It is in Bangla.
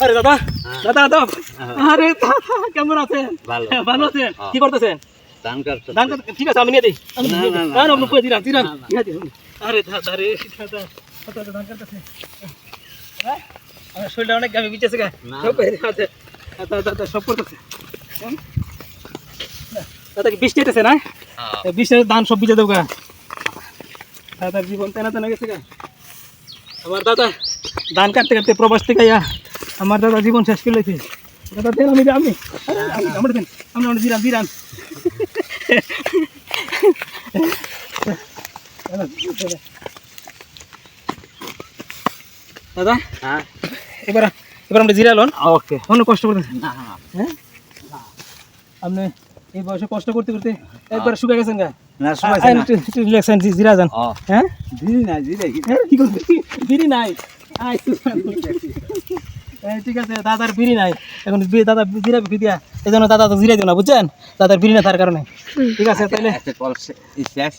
আরে দাদা দাদা দাদা আরে দাদা কেমন আছেন? ভালো আছেন? কি করতেছেন? ধান কাটতে। ধান কাটতে ঠিক আছে আমি নিয়ে দিই। না না আপনি পুরো দিলাম দিলাম। আরে দাদা রে দাদা দাদা ধান কাটতেছে। আমার শরীরটা অনেক গামে বিচেছে গা। সব আছে। দাদা দাদা সব করতেছে। দাদা কি বৃষ্টি হইতেছে না? বৃষ্টিতে ধান সব ভিজে দেবো গা। দাদার জীবন তেনা তেনা গেছে গা। আমার দাদা ধান কাটতে কাটতে প্রবাস থেকে আয়া আমার দাদা জীবন শেষ করে লেছে। দাদা দেন আমি আমার দেন আমরা দিলাম দিলাম। দাদা হ্যাঁ এবার এবার আমরা জিরা লন। ওকে। অনেক কষ্ট করতেছেন না হ্যাঁ আপনি এই বয়সে কষ্ট করতে করতে একবার শুকিয়ে গেছেন গা। না রিল্যাক্সেন জিরা যান। হ্যাঁ দিদি না দিদি কি করতে বিড়ি নাই ঠিক আছে দাদার বিড়ি নাই এখন দাদা জিরা বিক্রি দিয়া এই জন্য দাদা তো জিরা দিও না বুঝছেন দাদার বিড়ি না থাকার কারণে ঠিক আছে তাহলে একটা কল শেষ